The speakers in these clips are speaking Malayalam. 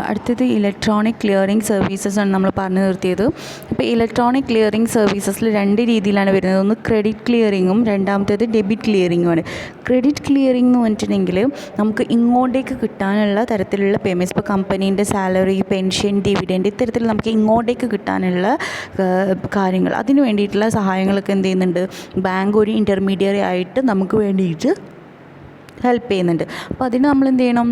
അടുത്തത് ഇലക്ട്രോണിക് ക്ലിയറിംഗ് സർവീസസ് ആണ് നമ്മൾ പറഞ്ഞു നിർത്തിയത്. ഇപ്പോൾ ഇലക്ട്രോണിക് ക്ലിയറിംഗ് സർവീസസിൽ രണ്ട് രീതിയിലാണ് വരുന്നത്. ഒന്ന് ക്രെഡിറ്റ് ക്ലിയറിങ്ങും രണ്ടാമത്തേത് ഡെബിറ്റ് ക്ലിയറിങ്ങുമാണ്. ക്രെഡിറ്റ് ക്ലിയറിംഗ് എന്ന് പറഞ്ഞിട്ടുണ്ടെങ്കിൽ നമുക്ക് ഇങ്ങോട്ടേക്ക് കിട്ടാനുള്ള തരത്തിലുള്ള പേയ്മെൻറ്റ്സ്, ഇപ്പോൾ കമ്പനീൻ്റെ സാലറി, പെൻഷൻ, ഡിവിഡൻഡ്, ഇത്തരത്തിൽ നമുക്ക് ഇങ്ങോട്ടേക്ക് കിട്ടാനുള്ള കാര്യങ്ങൾ, അതിന് വേണ്ടിയിട്ടുള്ള സഹായങ്ങളൊക്കെ എന്ത് ചെയ്യുന്നുണ്ട്, ബാങ്ക് ഒരു ഇൻ്റർമീഡിയറി ആയിട്ട് നമുക്ക് വേണ്ടിയിട്ട് ഹെൽപ്പ് ചെയ്യുന്നുണ്ട്. അപ്പോൾ അതിന് നമ്മൾ എന്ത് ചെയ്യണം,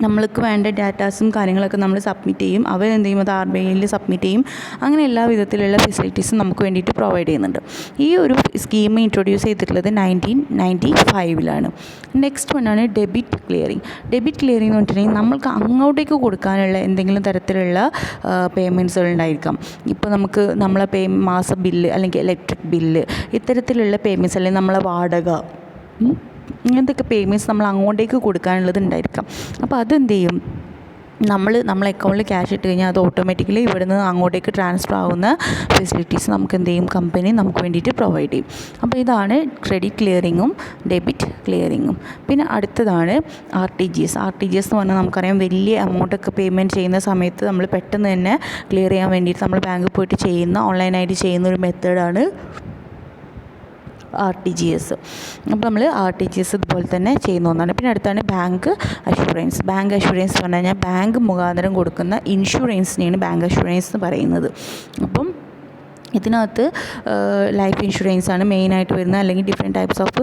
നമ്മൾക്ക് വേണ്ട ഡാറ്റാസും കാര്യങ്ങളൊക്കെ നമ്മൾ സബ്മിറ്റ് ചെയ്യും, അവർ എന്ത് ചെയ്യും, അത് RBIയിൽ സബ്മിറ്റ് ചെയ്യും. അങ്ങനെ എല്ലാ വിധത്തിലുള്ള ഫെസിലിറ്റീസും നമുക്ക് വേണ്ടിയിട്ട് പ്രൊവൈഡ് ചെയ്യുന്നുണ്ട്. ഈ ഒരു സ്കീം ഇൻട്രൊഡ്യൂസ് ചെയ്തിട്ടുള്ളത് 1995 നെക്സ്റ്റ് വണ്ണാണ് ഡെബിറ്റ് ക്ലിയറിംഗ്. ഡെബിറ്റ് ക്ലിയറിംഗ് എന്ന് പറഞ്ഞിട്ടുണ്ടെങ്കിൽ നമ്മൾക്ക് അങ്ങോട്ടേക്ക് കൊടുക്കാനുള്ള എന്തെങ്കിലും തരത്തിലുള്ള പേയ്മെൻറ്റ്സുകൾ ഉണ്ടായിരിക്കാം. ഇപ്പോൾ നമുക്ക് നമ്മളെ മാസ ബില്ല് അല്ലെങ്കിൽ ഇലക്ട്രിക് ബില്ല്, ഇത്തരത്തിലുള്ള പേയ്മെൻറ്റ്സ്, അല്ലെങ്കിൽ നമ്മളെ വാടക, ഇങ്ങനത്തെയൊക്കെ പേയ്മെൻറ്റ്സ് നമ്മൾ അങ്ങോട്ടേക്ക് കൊടുക്കാനുള്ളത് ഉണ്ടായിരിക്കാം. അപ്പോൾ അതെന്ത് ചെയ്യും, നമ്മളെ അക്കൗണ്ടിൽ ക്യാഷ് ഇട്ട് കഴിഞ്ഞാൽ അത് ഓട്ടോമാറ്റിക്കലി ഇവിടെ നിന്ന് അങ്ങോട്ടേക്ക് ട്രാൻസ്ഫർ ആവുന്ന ഫെസിലിറ്റീസ് നമുക്ക് എന്ത് ചെയ്യും, കമ്പനി നമുക്ക് വേണ്ടിയിട്ട് പ്രൊവൈഡ് ചെയ്യും. അപ്പോൾ ഇതാണ് ക്രെഡിറ്റ് ക്ലിയറിങ്ങും ഡെബിറ്റ് ക്ലിയറിങ്ങും. പിന്നെ അടുത്തതാണ് RTGS. RTGS എന്ന് പറഞ്ഞാൽ നമുക്കറിയാം, വലിയ എമൗണ്ടൊക്കെ പേയ്മെൻറ്റ് ചെയ്യുന്ന സമയത്ത് നമ്മൾ പെട്ടെന്ന് തന്നെ ക്ലിയർ ചെയ്യാൻ വേണ്ടിയിട്ട് നമ്മൾ ബാങ്കിൽ പോയിട്ട് ചെയ്യുന്ന, ഓൺലൈനായിട്ട് ചെയ്യുന്ന ഒരു മെത്തേഡാണ് RTGS. അപ്പോൾ നമ്മൾ RTGS ഇതുപോലെ തന്നെ ചെയ്യുന്ന ഒന്നാണ്. പിന്നെ അടുത്താണ് ബാങ്ക് അഷുറൻസ്. ബാങ്ക് അഷുറൻസ് എന്ന് പറഞ്ഞു കഴിഞ്ഞാൽ ബാങ്ക് മുഖാന്തരം കൊടുക്കുന്ന ഇൻഷുറൻസിനെയാണ് ബാങ്ക് അഷുറൻസ് എന്ന് പറയുന്നത്. അപ്പം ഇതിനകത്ത് ലൈഫ് ഇൻഷുറൻസ് ആണ് മെയിനായിട്ട് വരുന്നത്, അല്ലെങ്കിൽ different types of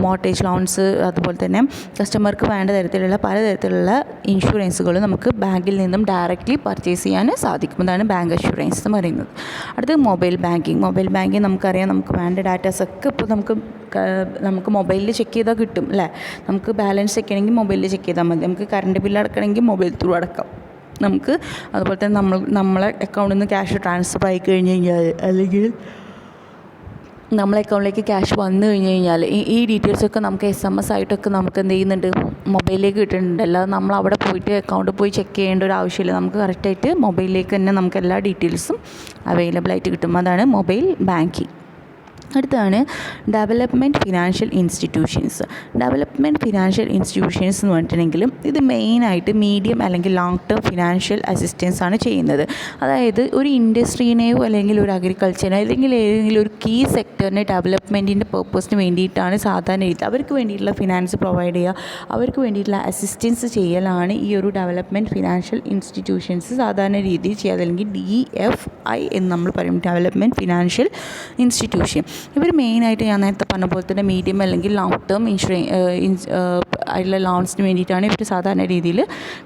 mortgage loans, അതുപോലെ തന്നെ കസ്റ്റമർക്ക് വേണ്ട തരത്തിലുള്ള പലതരത്തിലുള്ള ഇൻഷുറൻസുകൾ നമുക്ക് ബാങ്കിൽ നിന്നും ഡയറക്റ്റ്ലി പർച്ചേസ് ചെയ്യാൻ സാധിക്കും. അതാണ് ബാങ്ക് അഷുറൻസ് എന്ന് പറയുന്നത്. അടുത്തത് മൊബൈൽ ബാങ്കിങ്. മൊബൈൽ ബാങ്കിങ് നമുക്കറിയാം, നമുക്ക് വേണ്ട ഡാറ്റാസൊക്കെ ഇപ്പോൾ നമുക്ക് മൊബൈലിൽ ചെക്ക് ചെയ്താൽ കിട്ടും അല്ലേ. നമുക്ക് ബാലൻസ് ചെക്ക് ചെയ്യണമെങ്കിൽ മൊബൈലിൽ ചെക്ക് ചെയ്താൽ മതി. നമുക്ക് കറണ്ട് ബില്ല് അടക്കണമെങ്കിൽ മൊബൈൽ ത്രൂ അടക്കാം. നമുക്ക് അതുപോലെ തന്നെ നമ്മളെ അക്കൗണ്ടിൽ നിന്ന് ക്യാഷ് ട്രാൻസ്ഫർ ആയി കഴിഞ്ഞ് കഴിഞ്ഞാൽ, അല്ലെങ്കിൽ നമ്മളെ അക്കൗണ്ടിലേക്ക് ക്യാഷ് വന്നു കഴിഞ്ഞ് കഴിഞ്ഞാൽ ഈ ഡീറ്റെയിൽസൊക്കെ നമുക്ക് SMS ആയിട്ടൊക്കെ നമുക്ക് എന്ത് ചെയ്യുന്നുണ്ട്, മൊബൈലിലേക്ക് കിട്ടുന്നുണ്ട്. അല്ലാതെ നമ്മൾ അവിടെ പോയിട്ട് അക്കൗണ്ടിൽ പോയി ചെക്ക് ചെയ്യേണ്ട ഒരു ആവശ്യമില്ല. നമുക്ക് കറക്റ്റായിട്ട് മൊബൈലിലേക്ക് തന്നെ നമുക്ക് എല്ലാ ഡീറ്റെയിൽസും അവൈലബിൾ ആയിട്ട് കിട്ടും. അതാണ് മൊബൈൽ ബാങ്കിങ്. അടുത്താണ് development financial institutions. Development financial institutions എന്ന് പറഞ്ഞിട്ടുണ്ടെങ്കിലും ഇത് മെയിനായിട്ട് മീഡിയം അല്ലെങ്കിൽ ലോങ് ടേം ഫിനാൻഷ്യൽ അസിസ്റ്റൻസ് ആണ് ചെയ്യുന്നത്. അതായത് ഒരു ഇൻഡസ്ട്രീനെയോ അല്ലെങ്കിൽ ഒരു അഗ്രികൾച്ചറിനോ അല്ലെങ്കിൽ ഏതെങ്കിലും ഒരു കീ സെക്ടറിൻ്റെ ഡെവലപ്മെൻറ്റിൻ്റെ പർപ്പസിന് വേണ്ടിയിട്ടാണ് സാധാരണ രീതി അവർക്ക് വേണ്ടിയിട്ടുള്ള ഫിനാൻസ് പ്രൊവൈഡ് ചെയ്യുക, അവർക്ക് വേണ്ടിയിട്ടുള്ള അസിസ്റ്റൻസ് ചെയ്യലാണ് ഈ ഒരു ഡെവലപ്മെൻറ്റ് ഫിനാൻഷ്യൽ ഇൻസ്റ്റിറ്റ്യൂഷൻസ് സാധാരണ രീതിയിൽ ചെയ്യുക, അല്ലെങ്കിൽ DFI എന്ന് നമ്മൾ പറയും, ഡെവലപ്മെൻറ്റ് ഫിനാൻഷ്യൽ ഇൻസ്റ്റിറ്റ്യൂഷൻ. ഇവർ മെയിനായിട്ട് ഞാൻ നേരത്തെ പറഞ്ഞ പോലെ തന്നെ മീഡിയം അല്ലെങ്കിൽ ലോങ് ടേം ആയിട്ടുള്ള ലോൺസിന് വേണ്ടിയിട്ടാണ് ഇവർ സാധാരണ രീതിയിൽ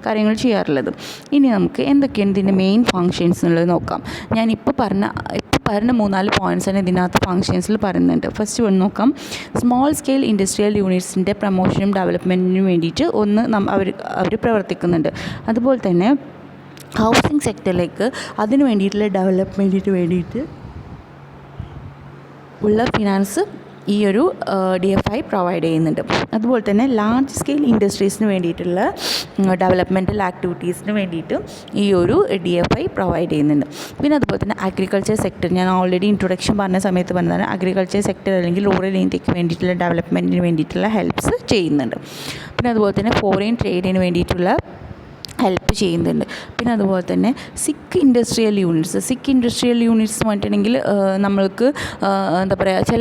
കാര്യങ്ങൾ ചെയ്യാറുള്ളത്. ഇനി നമുക്ക് എന്തൊക്കെയാണ് ഇതിൻ്റെ മെയിൻ ഫങ്ഷൻസ് എന്നുള്ളത് നോക്കാം. ഞാനിപ്പോൾ പറഞ്ഞ 3-4 പോയിൻറ്റ്സ് ആണ് ഇതിനകത്ത് ഫങ്ഷൻസിൽ പറയുന്നുണ്ട്. ഫസ്റ്റ് വൺ നോക്കാം. സ്മോൾ സ്കെയിൽ ഇൻഡസ്ട്രിയൽ യൂണിറ്റ്സിൻ്റെ പ്രൊമോഷനും ഡെവലപ്മെൻറ്റിനും വേണ്ടിയിട്ട് അവർ പ്രവർത്തിക്കുന്നുണ്ട്. അതുപോലെ തന്നെ ഹൗസിംഗ് സെക്ടറിലേക്ക് അതിന് വേണ്ടിയിട്ടുള്ള ഡെവലപ്മെൻറ്റിന് വേണ്ടിയിട്ട് ഉള്ള ഫിനാൻസ് ഈ ഒരു DFI പ്രൊവൈഡ് ചെയ്യുന്നുണ്ട്. അതുപോലെ തന്നെ ലാർജ് സ്കെയിൽ ഇൻഡസ്ട്രീസിന് വേണ്ടിയിട്ടുള്ള ഡെവലപ്മെൻറ്റൽ ആക്ടിവിറ്റീസിന് വേണ്ടിയിട്ട് ഈ ഒരു DFI പ്രൊവൈഡ് ചെയ്യുന്നുണ്ട്. പിന്നെ അതുപോലെ തന്നെ അഗ്രികൾച്ചർ സെക്ടർ, ഞാൻ ഓൾറെഡി ഇൻട്രൊഡക്ഷൻ പറഞ്ഞ സമയത്ത് പറഞ്ഞതാണ്, അഗ്രികൾച്ചർ സെക്ടർ അല്ലെങ്കിൽ റൂറൽ ഇന്ത്യക്ക് വേണ്ടിയിട്ടുള്ള ഡെവലപ്മെൻറ്റിന് വേണ്ടിയിട്ടുള്ള ഹെൽപ്സ് ചെയ്യുന്നുണ്ട്. പിന്നെ അതുപോലെ തന്നെ ഫോറിൻ ട്രേഡിന് വേണ്ടിയിട്ടുള്ള ഹെൽപ്പ് ചെയ്യുന്നുണ്ട്. പിന്നെ അതുപോലെ തന്നെ സിക്ക് ഇൻഡസ്ട്രിയൽ യൂണിറ്റ്സ് പറഞ്ഞിട്ടുണ്ടെങ്കിൽ നമ്മൾക്ക് എന്താ പറയുക,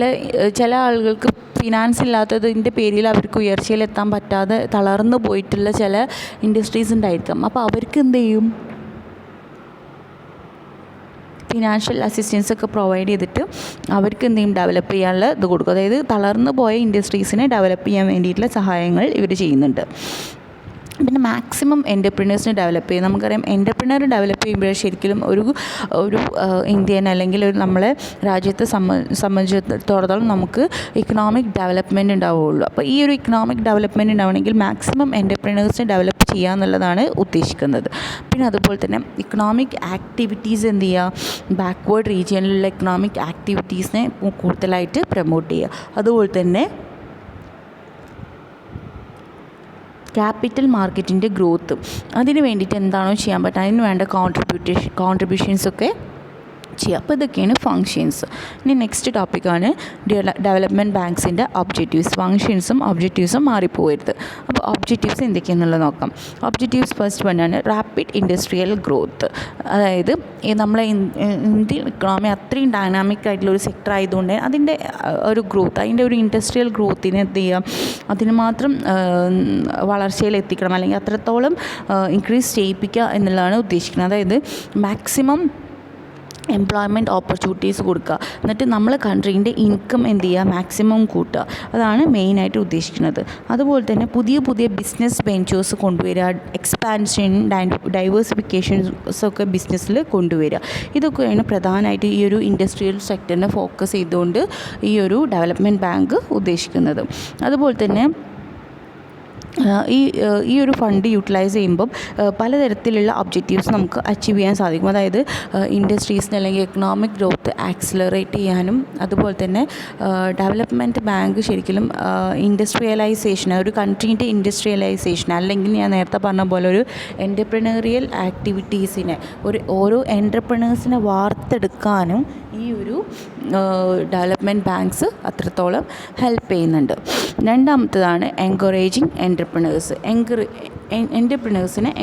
ചില ആളുകൾക്ക് ഫിനാൻസ് ഇല്ലാത്തതിൻ്റെ പേരിൽ അവർക്ക് ഉയർച്ചയിലെത്താൻ പറ്റാതെ തളർന്നു പോയിട്ടുള്ള ചില ഇൻഡസ്ട്രീസ് ഉണ്ടായിരിക്കാം. അപ്പോൾ അവർക്ക് എന്ത് ചെയ്യും, ഫിനാൻഷ്യൽ അസിസ്റ്റൻസ് ഒക്കെ പ്രൊവൈഡ് ചെയ്തിട്ട് അവർക്ക് എന്തെങ്കിലും ഡെവലപ്പ് ചെയ്യാനുള്ള ഇത് കൊടുക്കും. അതായത് തളർന്നു പോയ ഇൻഡസ്ട്രീസിനെ ഡെവലപ്പ് ചെയ്യാൻ വേണ്ടിയിട്ടുള്ള സഹായങ്ങൾ ഇവർ ചെയ്യുന്നുണ്ട്. പിന്നെ മാക്സിമം എൻ്റർപ്രിനേഴ്സിനെ ഡെവലപ്പ് ചെയ്യും. നമുക്കറിയാം, എൻ്റർപ്രിനർ ഡെവലപ്പ് ചെയ്യുമ്പോഴേ ശരിക്കും ഒരു ഇന്ത്യൻ അല്ലെങ്കിൽ നമ്മളെ രാജ്യത്തെ സംബന്ധിച്ചിടത്തോളം നമുക്ക് ഇക്കണോമിക് ഡെവലപ്മെൻറ്റ് ഉണ്ടാവുകയുള്ളൂ. അപ്പോൾ ഈ ഒരു ഇക്കണോമിക് ഡെവലപ്മെൻറ്റ് ഉണ്ടാവണമെങ്കിൽ മാക്സിമം എൻ്റർപ്രിനേഴ്സിനെ ഡെവലപ്പ് ചെയ്യുക എന്നുള്ളതാണ് ഉദ്ദേശിക്കുന്നത്. പിന്നെ അതുപോലെ തന്നെ ഇക്കണോമിക് ആക്ടിവിറ്റീസ് എന്ത് ചെയ്യുക, ബാക്ക്വേർഡ് റീജിയനിലുള്ള ഇക്കണോമിക് ആക്ടിവിറ്റീസിനെ കൂടുതലായിട്ട് പ്രൊമോട്ട് ചെയ്യുക. അതുപോലെ തന്നെ ക്യാപിറ്റൽ മാർക്കറ്റിൻ്റെ ഗ്രോത്ത്, അതിന് വേണ്ടിയിട്ട് എന്താണോ ചെയ്യാൻ പറ്റുക അതിന് വേണ്ട കോൺട്രിബ്യൂഷൻസൊക്കെ ചെയ്യുക. അപ്പോൾ ഇതൊക്കെയാണ് ഫങ്ഷൻസ്. ഇനി നെക്സ്റ്റ് ടോപ്പിക്കാണ് ഡെവലപ്മെൻറ്റ് ബാങ്ക്സിൻ്റെ ഒബ്ജക്റ്റീവ്സ്. ഫങ്ഷൻസും ഒബ്ജക്റ്റീവ്സും മാറിപ്പോകരുത്. അപ്പോൾ ഒബ്ജക്റ്റീവ്സ് എന്തൊക്കെയാണെന്നുള്ളത് നോക്കാം. ഒബ്ജക്റ്റീവ്സ് ഫസ്റ്റ് വണ്ണാണ് റാപ്പിഡ് ഇൻഡസ്ട്രിയൽ ഗ്രോത്ത്. അതായത് നമ്മളെ ഇന്ത്യൻ ഇക്കണോമി അത്രയും ഡൈനാമിക് ആയിട്ടുള്ള ഒരു സെക്ടർ ആയതുകൊണ്ട് അതിൻ്റെ ഒരു ഗ്രോത്ത്, അതിൻ്റെ ഒരു ഇൻഡസ്ട്രിയൽ ഗ്രോത്തിനെ എന്ത് ചെയ്യുക, അതിന് മാത്രം വളർച്ചയിൽ എത്തിക്കണം, അല്ലെങ്കിൽ അത്രത്തോളം ഇൻക്രീസ് ചെയ്യിപ്പിക്കുക എന്നുള്ളതാണ് ഉദ്ദേശിക്കുന്നത്. അതായത് മാക്സിമം എംപ്ലോയ്മെൻറ്റ് ഓപ്പർച്യൂണിറ്റീസ് കൊടുക്കുക, എന്നിട്ട് നമ്മളെ കൺട്രീൻ്റെ ഇൻകം എന്ത് ചെയ്യുക, മാക്സിമം കൂട്ടുക. അതാണ് മെയിനായിട്ട് ഉദ്ദേശിക്കുന്നത്. അതുപോലെ തന്നെ പുതിയ പുതിയ ബിസിനസ് വെഞ്ചേഴ്സ് കൊണ്ടുവരിക, എക്സ്പാൻഷൻ, ഡൈവേഴ്സിഫിക്കേഷൻസൊക്കെ ബിസിനസ്സിൽ കൊണ്ടുവരിക. ഇതൊക്കെയാണ് പ്രധാനമായിട്ട് ഈ ഒരു ഇൻഡസ്ട്രിയൽ സെക്ടറിനെ ഫോക്കസ് ചെയ്തുകൊണ്ട് ഈ ഒരു ഡെവലപ്മെൻറ്റ് ബാങ്ക് ഉദ്ദേശിക്കുന്നത്. അതുപോലെ തന്നെ ഈ ഒരു ഫണ്ട് യൂട്ടിലൈസ് ചെയ്യുമ്പം പലതരത്തിലുള്ള ഒബ്ജക്റ്റീവ്സ് നമുക്ക് അച്ചീവ് ചെയ്യാൻ സാധിക്കും. അതായത് ഇൻഡസ്ട്രീസിന് അല്ലെങ്കിൽ എക്കണോമിക് ഗ്രോത്ത് ആക്സിലറേറ്റ് ചെയ്യാനും, അതുപോലെ തന്നെ ഡെവലപ്മെൻറ്റ് ബാങ്ക് ശരിക്കും ഇൻഡസ്ട്രിയലൈസേഷൻ, ഒരു കൺട്രീൻ്റെ ഇൻഡസ്ട്രിയലൈസേഷൻ, അല്ലെങ്കിൽ ഞാൻ നേരത്തെ പറഞ്ഞ പോലെ ഒരു എൻ്റർപ്രണറിയൽ ആക്ടിവിറ്റീസിനെ, ഓരോ എൻ്റർപ്രണേഴ്സിനെ വാർത്തെടുക്കാനും ഈ ഒരു ഡെവലപ്മെൻറ്റ് ബാങ്ക്സ് അത്രത്തോളം ഹെൽപ്പ് ചെയ്യുന്നുണ്ട്. രണ്ടാമത്തേതാണ് എൻകറേജിങ് എൻ്റർപ്രണേഴ്സിനെ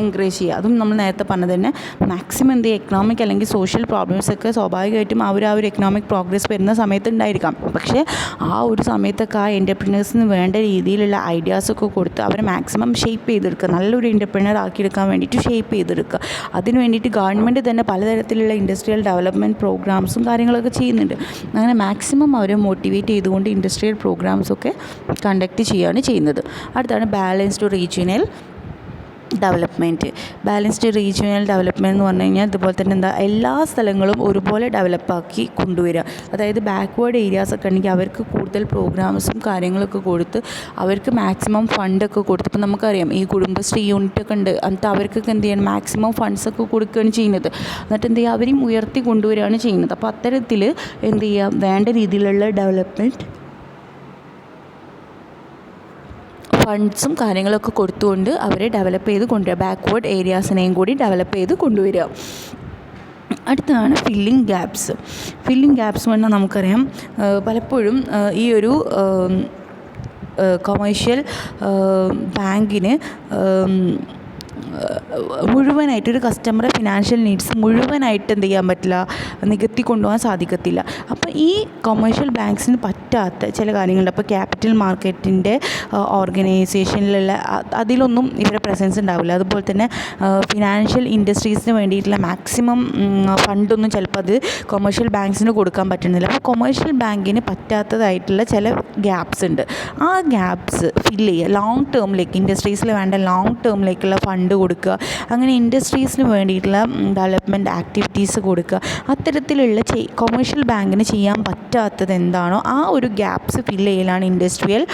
എൻകറേജ് ചെയ്യുക. അതും നമ്മൾ നേരത്തെ പറഞ്ഞത് തന്നെ മാക്സിമം എന്ത് ചെയ്യുക, എക്കണോമിക് അല്ലെങ്കിൽ സോഷ്യൽ പ്രോബ്ലംസൊക്കെ സ്വാഭാവികമായിട്ടും ആ ഒരു എക്കണോമിക് പ്രോഗ്രസ് വരുന്ന സമയത്ത് ഉണ്ടായിരിക്കാം. പക്ഷേ ആ ഒരു സമയത്തൊക്കെ ആ എൻ്റർപ്രണേഴ്സിന് വേണ്ട രീതിയിലുള്ള ഐഡിയാസൊക്കെ കൊടുത്ത് അവരെ മാക്സിമം ഷേപ്പ് ചെയ്തെടുക്കുക, നല്ലൊരു എൻ്റർപ്രണർ ആക്കിയെടുക്കാൻ വേണ്ടിയിട്ട് ഷേപ്പ് ചെയ്തെടുക്കുക. അതിന് വേണ്ടിയിട്ട് ഗവൺമെൻറ് തന്നെ പലതരത്തിലുള്ള ഇൻഡസ്ട്രിയൽ ഡെവലപ്മെൻറ്റ് പ്രോഗ്രാംസും കാര്യങ്ങളൊക്കെ ചെയ്യുന്നുണ്ട്. അങ്ങനെ മാക്സിമം അവരെ മോട്ടിവേറ്റ് ചെയ്തുകൊണ്ട് ഇൻഡസ്ട്രിയൽ പ്രോഗ്രാംസൊക്കെ കണ്ടക്ട് ചെയ്യുകയാണ് ചെയ്യുന്നത്. അടുത്താണ് balanced regional development. Balanced regional development എന്ന് പറഞ്ഞു കഴിഞ്ഞാൽ ഇതുപോലെ തന്നെ എല്ലാ സ്ഥലങ്ങളും ഒരുപോലെ ഡെവലപ്പാക്കി കൊണ്ടുവരിക. അതായത് ബാക്ക്വേർഡ് ഏരിയാസൊക്കെ ഉണ്ടെങ്കിൽ അവർക്ക് കൂടുതൽ പ്രോഗ്രാംസും കാര്യങ്ങളൊക്കെ കൊടുത്ത് അവർക്ക് മാക്സിമം ഫണ്ടൊക്കെ കൊടുത്ത്, ഇപ്പോൾ നമുക്കറിയാം ഈ കുടുംബശ്രീ യൂണിറ്റൊക്കെ ഉണ്ട്, എന്നിട്ട് അവർക്കൊക്കെ എന്ത് ചെയ്യണം, മാക്സിമം ഫണ്ട്സൊക്കെ കൊടുക്കുകയാണ് ചെയ്യുന്നത്. എന്നിട്ട് എന്ത് ചെയ്യുക, അവരെയും ഉയർത്തി കൊണ്ടുവരികയാണ് ചെയ്യുന്നത്. അപ്പോൾ അത്തരത്തിൽ എന്ത് ചെയ്യുക, വേണ്ട രീതിയിലുള്ള ഡെവലപ്മെൻറ്റ് ഫണ്ട്സും കാര്യങ്ങളൊക്കെ കൊടുത്തുകൊണ്ട് അവരെ ഡെവലപ്പ് ചെയ്ത് കൊണ്ടുവരിക, ബാക്ക്വേർഡ് ഏരിയാസിനെയും കൂടി ഡെവലപ്പ് ചെയ്ത് കൊണ്ടുവരിക. അടുത്തതാണ് ഫില്ലിംഗ് ഗ്യാപ്സ്. ഫില്ലിംഗ് ഗ്യാപ്സ് പറഞ്ഞാൽ നമുക്കറിയാം പലപ്പോഴും ഈ ഒരു കൊമേഴ്ഷ്യൽ ബാങ്കിന് മുഴുവനായിട്ട് ഒരു കസ്റ്റമറെ ഫിനാൻഷ്യൽ നീഡ്സ് മുഴുവനായിട്ട് എന്ത് ചെയ്യാൻ പറ്റില്ല, നികത്തി കൊണ്ടുപോകാൻ സാധിക്കത്തില്ല. അപ്പോൾ ഈ കൊമേഴ്ഷ്യൽ ബാങ്ക്സിന് പറ്റാത്ത ചില കാര്യങ്ങളുണ്ട്. അപ്പോൾ ക്യാപിറ്റൽ മാർക്കറ്റിൻ്റെ ഓർഗനൈസേഷനിലുള്ള അതിലൊന്നും ഇവരുടെ പ്രസൻസ് ഉണ്ടാവില്ല. അതുപോലെ തന്നെ ഫിനാൻഷ്യൽ ഇൻഡസ്ട്രീസിന് വേണ്ടിയിട്ടുള്ള മാക്സിമം ഫണ്ടൊന്നും ചിലപ്പോൾ അത് കൊമേഴ്ഷ്യൽ ബാങ്ക്സിന് കൊടുക്കാൻ പറ്റുന്നില്ല. അപ്പോൾ കൊമേഴ്ഷ്യൽ ബാങ്കിന് പറ്റാത്തതായിട്ടുള്ള ചില ഗ്യാപ്സ് ഉണ്ട്. ആ ഗ്യാപ്സ് ഫില്ല് ചെയ്യുക, ലോങ് ടേമിലേക്ക് ഇൻഡസ്ട്രീസിൽ വേണ്ട ലോങ് ടേമിലേക്കുള്ള ഫണ്ട് കൊടുക്കുക, അങ്ങനെ ഇൻഡസ്ട്രീസിന് വേണ്ടിയിട്ടുള്ള ഡെവലപ്മെൻറ്റ് ആക്ടിവിറ്റീസ് കൊടുക്കുക. അത്തരത്തിലുള്ള കൊമേഴ്ഷ്യൽ ബാങ്കിന് ചെയ്യാൻ പറ്റാത്തത് എന്താണോ ആ ഒരു ഗ്യാപ്സ് ഫില്ല് ചെയ്യലാണ് ഇൻഡസ്ട്രിയൽ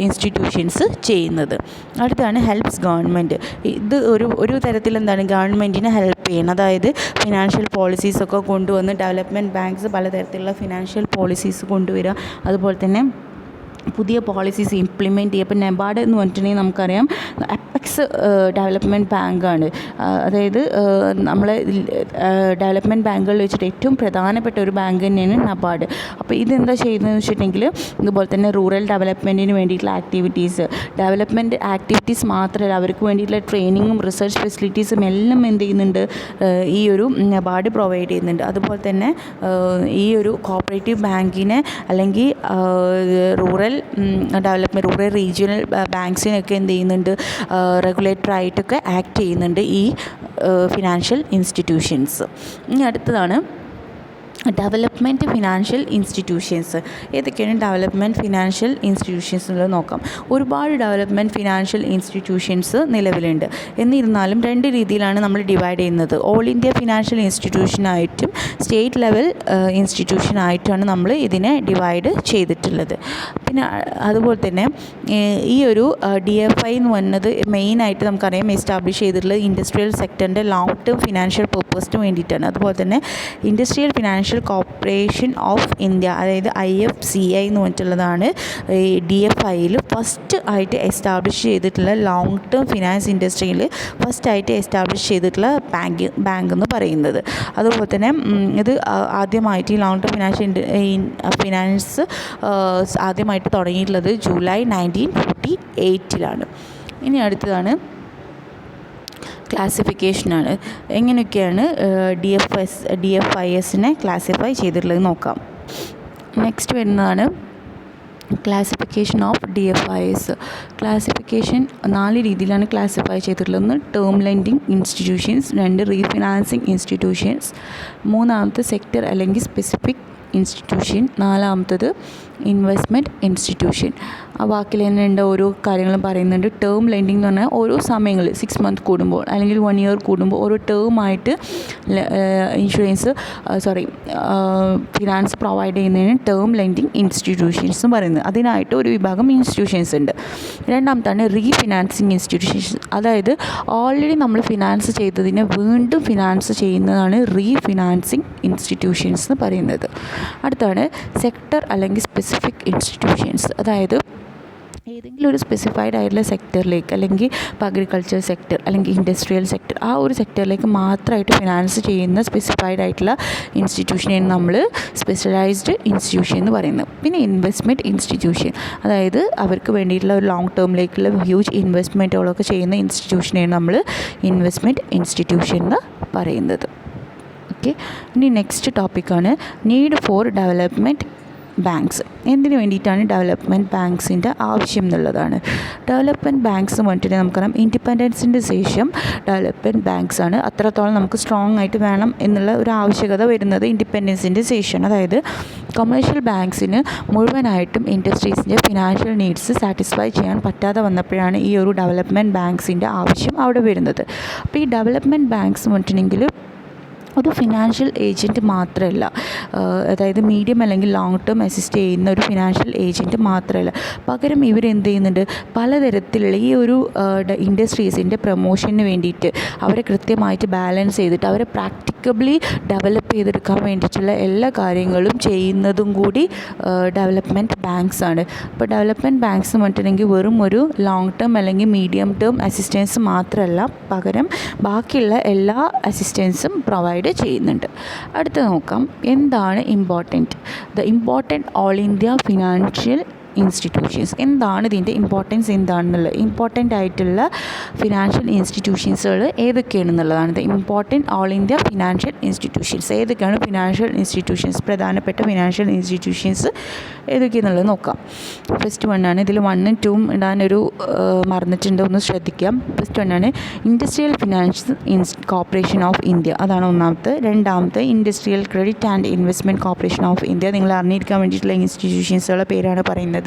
ഇൻസ്റ്റിറ്റ്യൂഷൻസ് ചെയ്യുന്നത്. അടുത്താണ് ഹെൽപ്സ് ഗവൺമെൻറ്. ഇത് ഒരു തരത്തിൽ എന്താണ്, ഗവൺമെൻറ്റിനെ ഹെൽപ്പ് ചെയ്യണം. അതായത് ഫിനാൻഷ്യൽ പോളിസീസൊക്കെ കൊണ്ടുവന്ന് ഡെവലപ്മെൻറ്റ് ബാങ്ക്സ് പലതരത്തിലുള്ള ഫിനാൻഷ്യൽ പോളിസീസ് കൊണ്ടുവരിക, അതുപോലെ തന്നെ പുതിയ പോളിസീസ് ഇംപ്ലിമെൻറ്റ് ചെയ്യുക. ഇപ്പോൾ നെബാർഡ് എന്ന് പറഞ്ഞിട്ടുണ്ടെങ്കിൽ നമുക്കറിയാം അപ്പെക്സ് ഡെവലപ്മെൻറ്റ് ബാങ്കാണ്. അതായത് നമ്മളെ ഡെവലപ്മെൻറ്റ് ബാങ്കുകളിൽ വെച്ചിട്ട് ഏറ്റവും പ്രധാനപ്പെട്ട ഒരു ബാങ്ക് തന്നെയാണ് നബാർഡ്. അപ്പോൾ ഇതെന്താ ചെയ്യുന്നതെന്ന് വെച്ചിട്ടുണ്ടെങ്കിൽ ഇതുപോലെ തന്നെ റൂറൽ ഡെവലപ്മെൻറ്റിന് വേണ്ടിയിട്ടുള്ള ഡെവലപ്മെൻറ്റ് ആക്ടിവിറ്റീസ് മാത്രമല്ല, അവർക്ക് വേണ്ടിയിട്ടുള്ള ട്രെയിനിങ്ങും റിസർച്ച് ഫെസിലിറ്റീസും എല്ലാം എന്ത് ചെയ്യുന്നുണ്ട്, ഈ ഒരു നബാർഡ് പ്രൊവൈഡ് ചെയ്യുന്നുണ്ട്. അതുപോലെ തന്നെ ഈ ഒരു കോപ്പറേറ്റീവ് ബാങ്കിനെ അല്ലെങ്കിൽ റൂറൽ റീജിയണൽ ബാങ്ക്സിനൊക്കെ എന്ത് ചെയ്യുന്നുണ്ട്, റെഗുലേറ്ററായിട്ടൊക്കെ ആക്ട് ചെയ്യുന്നുണ്ട് ഈ ഫിനാൻഷ്യൽ ഇൻസ്റ്റിറ്റ്യൂഷൻസ്. ഇനി അടുത്തതാണ് ഡെവലപ്മെൻറ്റ് ഫിനാൻഷ്യൽ ഇൻസ്റ്റിറ്റ്യൂഷൻസ്. ഏതൊക്കെയാണ് ഡെവലപ്മെൻറ്റ് ഫിനാൻഷ്യൽ ഇൻസ്റ്റിറ്റ്യൂഷൻസ് എന്നുള്ളത് നോക്കാം. ഒരുപാട് ഡെവലപ്മെൻറ്റ് ഫിനാൻഷ്യൽ ഇൻസ്റ്റിറ്റ്യൂഷൻസ് നിലവിലുണ്ട്. എന്നിരുന്നാലും രണ്ട് രീതിയിലാണ് നമ്മൾ ഡിവൈഡ് ചെയ്യുന്നത്. ഓൾ ഇന്ത്യ ഫിനാൻഷ്യൽ ഇൻസ്റ്റിറ്റ്യൂഷനായിട്ടും സ്റ്റേറ്റ് ലെവൽ ഇൻസ്റ്റിറ്റ്യൂഷനായിട്ടാണ് നമ്മൾ ഇതിനെ ഡിവൈഡ് ചെയ്തിട്ടുള്ളത്. പിന്നെ അതുപോലെ തന്നെ ഈ ഒരു DFI എന്ന് പറയുന്നത് മെയിനായിട്ട് നമുക്കറിയാം എസ്റ്റാബ്ലിഷ് ചെയ്തിട്ടുള്ളത് ഇൻഡസ്ട്രിയൽ സെക്ടറിൻ്റെ ലോങ് ടേം ഫിനാൻഷ്യൽ പർപ്പസിന് വേണ്ടിയിട്ടാണ്. അതുപോലെ തന്നെ industrial financial financial corporation of India, അതായത് IFCI എന്ന് പറഞ്ഞിട്ടുള്ളതാണ് ഈ DFIയിൽ ഫസ്റ്റ് ആയിട്ട് എസ്റ്റാബ്ലിഷ് ചെയ്തിട്ടുള്ള ലോങ് ടേം ഫിനാൻസ് ഇൻഡസ്ട്രിയിൽ ഫസ്റ്റായിട്ട് എസ്റ്റാബ്ലിഷ് ചെയ്തിട്ടുള്ള ബാങ്ക് എന്ന് പറയുന്നത്. അതുപോലെ തന്നെ ഇത് ആദ്യമായിട്ട് ഈ ലോങ് ടേം ഫിനാൻസ് ആദ്യമായിട്ട് തുടങ്ങിയിട്ടുള്ളത് ജൂലൈ 1948. ഇനി അടുത്തതാണ് ക്ലാസിഫിക്കേഷനാണ്. എങ്ങനെയൊക്കെയാണ് DFISനെ ക്ലാസിഫൈ ചെയ്തിട്ടുള്ളത് നോക്കാം. നെക്സ്റ്റ് വരുന്നതാണ് ക്ലാസിഫിക്കേഷൻ ഓഫ് DFIS. ക്ലാസിഫിക്കേഷൻ 4 രീതിയിലാണ് ക്ലാസിഫൈ ചെയ്തിട്ടുള്ളത്. 1 term lending institutions, 2 refinancing institutions, 3 sector അല്ലെങ്കിൽ സ്പെസിഫിക് ഇൻസ്റ്റിറ്റ്യൂഷൻ, 4 ഇൻവെസ്റ്റ്മെൻറ്റ് ഇൻസ്റ്റിറ്റ്യൂഷൻ. ആ വാക്കിൽ തന്നെ ഉണ്ട് ഓരോ കാര്യങ്ങളും പറയുന്നുണ്ട്. ടേം ലെൻഡിങ് എന്ന് പറഞ്ഞാൽ ഓരോ സമയങ്ങളിൽ 6 മന്ത് കൂടുമ്പോൾ അല്ലെങ്കിൽ 1 ഇയർ കൂടുമ്പോൾ ഓരോ ടേമായിട്ട് ഫിനാൻസ് പ്രൊവൈഡ് ചെയ്യുന്നതിന് ടേം ലെൻഡിങ് ഇൻസ്റ്റിറ്റ്യൂഷൻസ് എന്ന് പറയുന്നത്. അതിനായിട്ട് ഒരു വിഭാഗം ഇൻസ്റ്റിറ്റ്യൂഷൻസ് ഉണ്ട്. രണ്ടാമത്താണ് റീഫിനാൻസിങ് ഇൻസ്റ്റിറ്റ്യൂഷൻസ്, അതായത് ഓൾറെഡി നമ്മൾ ഫിനാൻസ് ചെയ്തതിനെ വീണ്ടും ഫിനാൻസ് ചെയ്യുന്നതാണ് റീഫിനാൻസിങ് ഇൻസ്റ്റിറ്റ്യൂഷൻസ് എന്ന് പറയുന്നത്. അടുത്താണ് സെക്ടർ അല്ലെങ്കിൽ സ്പെസിഫിക് ഇൻസ്റ്റിറ്റ്യൂഷൻസ്, അതായത് ഏതെങ്കിലും ഒരു സ്പെസിഫൈഡ് ആയിട്ടുള്ള സെക്ടറിലേക്ക്, അല്ലെങ്കിൽ ഇപ്പോൾ അഗ്രികൾച്ചർ സെക്ടർ അല്ലെങ്കിൽ ഇൻഡസ്ട്രിയൽ സെക്ടർ, ആ ഒരു സെക്ടറിലേക്ക് മാത്രമായിട്ട് ഫിനാൻസ് ചെയ്യുന്ന സ്പെസിഫൈഡ് ആയിട്ടുള്ള ഇൻസ്റ്റിറ്റ്യൂഷനെയാണ് നമ്മൾ സ്പെഷ്യലൈസ്ഡ് ഇൻസ്റ്റിറ്റ്യൂഷൻ എന്ന് പറയുന്നത്. പിന്നെ ഇൻവെസ്റ്റ്മെൻറ്റ് ഇൻസ്റ്റിറ്റ്യൂഷൻ, അതായത് അവർക്ക് വേണ്ടിയിട്ടുള്ള ഒരു ലോങ് ടേമിലേക്കുള്ള ഹ്യൂജ് ഇൻവെസ്റ്റ്മെൻറ്റുകളൊക്കെ ചെയ്യുന്ന ഇൻസ്റ്റിറ്റ്യൂഷനെയാണ് നമ്മൾ ഇൻവെസ്റ്റ്മെൻറ്റ് ഇൻസ്റ്റിറ്റ്യൂഷൻ എന്ന് പറയുന്നത്. ഓക്കെ, ഇനി നെക്സ്റ്റ് ടോപ്പിക്കാണ് നീഡ് ഫോർ ഡെവലപ്മെൻറ്റ് ബാങ്ക്സ്. എന്തിനു വേണ്ടിയിട്ടാണ് ഡെവലപ്മെൻറ്റ് ബാങ്ക്സിൻ്റെ ആവശ്യം എന്നുള്ളതാണ്. ഡെവലപ്മെൻറ്റ് ബാങ്ക്സ് പറഞ്ഞിട്ട് നമുക്കറിയാം ഇൻഡിപെൻഡൻസിൻ്റെ ശേഷം ഡെവലപ്മെൻറ്റ് ബാങ്ക്സാണ് അത്രത്തോളം നമുക്ക് സ്ട്രോങ് ആയിട്ട് വേണം എന്നുള്ള ഒരു ആവശ്യകത വരുന്നത് ഇൻഡിപെൻഡൻസിൻ്റെ ശേഷമാണ്. അതായത് കൊമേഴ്ഷ്യൽ ബാങ്ക്സിന് മുഴുവനായിട്ടും ഇൻഡസ്ട്രീസിൻ്റെ ഫിനാൻഷ്യൽ നീഡ്സ് സാറ്റിസ്ഫൈ ചെയ്യാൻ പറ്റാതെ വന്നപ്പോഴാണ് ഈ ഒരു ഡെവലപ്മെൻറ്റ് ബാങ്ക്സിൻ്റെ ആവശ്യം അവിടെ വരുന്നത്. അപ്പോൾ ഈ ഡെവലപ്മെൻറ്റ് ബാങ്ക്സ് പറഞ്ഞിട്ടുണ്ടെങ്കിൽ ഒരു ഫിനാൻഷ്യൽ ഏജൻറ്റ് മാത്രമല്ല, അതായത് മീഡിയം അല്ലെങ്കിൽ ലോങ് ടേം അസിസ്റ്റ് ചെയ്യുന്ന ഒരു ഫിനാൻഷ്യൽ ഏജൻറ്റ് മാത്രമല്ല, പകരം ഇവരെന്ത് ചെയ്യുന്നുണ്ട്, പലതരത്തിലുള്ള ഈ ഒരു ഇൻഡസ്ട്രീസിൻ്റെ പ്രൊമോഷന് വേണ്ടിയിട്ട് അവരെ കൃത്യമായിട്ട് ബാലൻസ് ചെയ്തിട്ട് അവരെ പ്രാക്ടിക്കബിളി ഡെവലപ്പ് ചെയ്തെടുക്കാൻ വേണ്ടിയിട്ടുള്ള എല്ലാ കാര്യങ്ങളും ചെയ്യുന്നതും കൂടി ഡെവലപ്മെൻറ്റ് ബാങ്ക്സ് ആണ്. അപ്പോൾ ഡെവലപ്മെൻറ്റ് ബാങ്ക്സ് എന്ന് പറഞ്ഞിട്ടുണ്ടെങ്കിൽ വെറും ഒരു ലോങ് ടേം അല്ലെങ്കിൽ മീഡിയം ടേം അസിസ്റ്റൻസ് മാത്രമല്ല, പകരം ബാക്കിയുള്ള എല്ലാ അസിസ്റ്റൻസും പ്രൊവൈഡ് ചെയ്യുന്നുണ്ട്. അടുത്ത് നോക്കാം, എന്താണ് important all India financial institutions. എന്താണ് ഇതിൻ്റെ ഇമ്പോർട്ടൻസ് എന്താണെന്നുള്ളത്, ഇമ്പോർട്ടൻ്റ് ആയിട്ടുള്ള ഫിനാൻഷ്യൽ ഇൻസ്റ്റിറ്റ്യൂഷൻസുകൾ ഏതൊക്കെയാണെന്നുള്ളതാണ്. Important all India financial institutions ഏതൊക്കെയാണ്, ഫിനാൻഷ്യൽ ഇൻസ്റ്റിറ്റ്യൂഷൻസ് പ്രധാനപ്പെട്ട ഫിനാൻഷ്യൽ ഇൻസ്റ്റിറ്റ്യൂഷൻസ് ഏതൊക്കെയാണെന്നുള്ളത് നോക്കാം. ഫസ്റ്റ് വണ്ണാണ്, ഇതിൽ 1ഉം 2ഉം ഇടാനൊരു മറന്നിട്ടുണ്ട്, ഒന്ന് ശ്രദ്ധിക്കാം. ഫസ്റ്റ് വണ്ണാണ് industrial finance corporation of India, അതാണ് ഒന്നാമത്തെ. രണ്ടാമത്തെ industrial credit and investment corporation of India, നിങ്ങൾ അറിഞ്ഞിരിക്കാൻ വേണ്ടിയിട്ടുള്ള ഇൻസ്റ്റിറ്റ്യൂഷൻസുകളുടെ പേരാണ് പറയുന്നത്.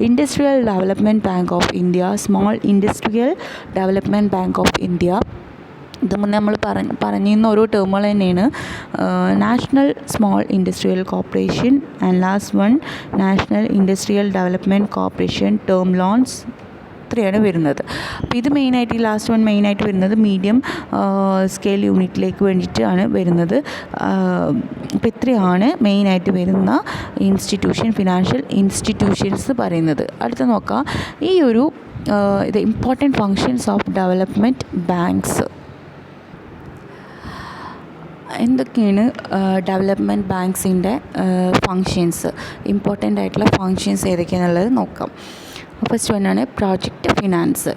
Industrial development bank of India, small industrial development bank of India. ഇത് മുന്നേ നമ്മൾ പറഞ്ഞിരുന്ന ഓരോ ടേമുകൾ തന്നെയാണ്. National small industrial corporation and last one national industrial development corporation term loans, ഇത്രയാണ് വരുന്നത്. അപ്പോൾ ഇത് മെയിനായിട്ട് ഈ ലാസ്റ്റ് വൺ മെയിനായിട്ട് വരുന്നത് മീഡിയം സ്കെയിൽ യൂണിറ്റിലേക്ക് വേണ്ടിയിട്ടാണ് വരുന്നത്. അപ്പോൾ ഇത്രയാണ് മെയിനായിട്ട് വരുന്ന ഫിനാൻഷ്യൽ ഇൻസ്റ്റിറ്റ്യൂഷൻസ് പറയുന്നത്. അടുത്ത നോക്കാം, ഈ ഒരു ഇത് important functions of development banks. എന്തൊക്കെയാണ് ഡെവലപ്മെൻറ്റ് ബാങ്ക്സിൻ്റെ ഫങ്ഷൻസ്, ഇമ്പോർട്ടൻ്റ് ആയിട്ടുള്ള ഫങ്ഷൻസ് ഏതൊക്കെയാണെന്നുള്ളത് നോക്കാം. ഫസ്റ്റ് വണ്ണാണ് പ്രോജക്റ്റ് ഫിനാൻസ്.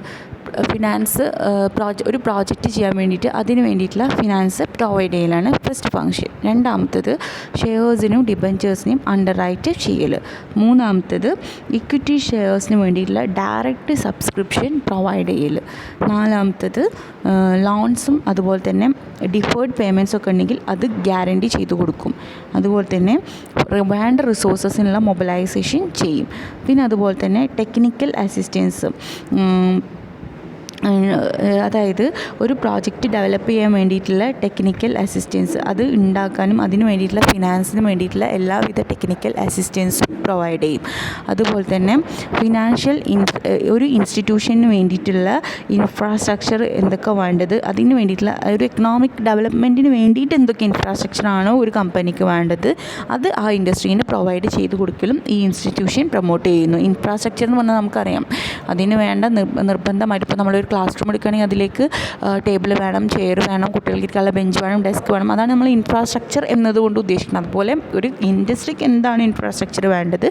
ഒരു പ്രോജക്റ്റ് ചെയ്യാൻ വേണ്ടിയിട്ട് അതിന് വേണ്ടിയിട്ടുള്ള ഫിനാൻസ് പ്രൊവൈഡ് ചെയ്യലാണ് ഫസ്റ്റ് ഫങ്ഷൻ. രണ്ടാമത്തത് ഷെയർസിനും ഡിബഞ്ചേഴ്സിനെയും അണ്ടർ റൈറ്റ് ചെയ്യൽ. മൂന്നാമത്തത് ഇക്വിറ്റി ഷെയർസിന് വേണ്ടിയിട്ടുള്ള ഡയറക്റ്റ് സബ്സ്ക്രിപ്ഷൻ പ്രൊവൈഡ് ചെയ്യൽ. നാലാമത്തത് ലോൺസും അതുപോലെ തന്നെ ഡിഫേർഡ് പേയ്മെൻറ്റ്സ് ഒക്കെ ഉണ്ടെങ്കിൽ അത് ഗ്യാരണ്ടി ചെയ്തു കൊടുക്കും. അതുപോലെ തന്നെ വേണ്ട റിസോഴ്സസിനുള്ള മൊബിലൈസേഷൻ ചെയ്യും. പിന്നെ അതുപോലെ തന്നെ ടെക്നിക്കൽ അസിസ്റ്റൻസ്, അതായത് ഒരു പ്രോജക്റ്റ് ഡെവലപ്പ് ചെയ്യാൻ വേണ്ടിയിട്ടുള്ള ടെക്നിക്കൽ അസിസ്റ്റൻസ് അത് ഉണ്ടാക്കാനും അതിന് വേണ്ടിയിട്ടുള്ള ഫിനാൻസിന് വേണ്ടിയിട്ടുള്ള എല്ലാവിധ ടെക്നിക്കൽ അസിസ്റ്റൻസും പ്രൊവൈഡ് ചെയ്യും. അതുപോലെ തന്നെ ഒരു ഇൻസ്റ്റിറ്റ്യൂഷന് വേണ്ടിയിട്ടുള്ള ഇൻഫ്രാസ്ട്രക്ചർ എന്തൊക്കെ വേണ്ടത്, അതിന് വേണ്ടിയിട്ടുള്ള ഒരു എക്കണോമിക് ഡെവലപ്മെൻറ്റിന് വേണ്ടിയിട്ട് എന്തൊക്കെ ഇൻഫ്രാസ്ട്രക്ചറാണോ ഒരു കമ്പനിക്ക് വേണ്ടത് അത് ആ ഇൻഡസ്ട്രീനെ പ്രൊവൈഡ് ചെയ്ത് കൊടുക്കലും ഈ ഇൻസ്റ്റിറ്റ്യൂഷൻ പ്രൊമോട്ട് ചെയ്യുന്നു. ഇൻഫ്രാസ്ട്രക്ചർ എന്ന് പറഞ്ഞാൽ നമുക്കറിയാം, അതിന് വേണ്ട നിർബന്ധമായിട്ട് ഇപ്പോൾ നമ്മളൊരു ക്ലാസ് റൂം എടുക്കുകയാണെങ്കിൽ അതിലേക്ക് ടേബിൾ വേണം, ചെയർ വേണം, കുട്ടികൾക്ക് ഇരിക്കാനുള്ള ബെഞ്ച് വേണം, ഡെസ്ക് വേണം. അതാണ് നമ്മൾ ഇൻഫ്രാസ്ട്രക്ചർ എന്നതുകൊണ്ട് ഉദ്ദേശിക്കുന്നത്. അതുപോലെ ഒരു ഇൻഡസ്ട്രിക്ക് എന്താണ് ഇൻഫ്രാസ്ട്രക്ചർ വേണ്ടത്,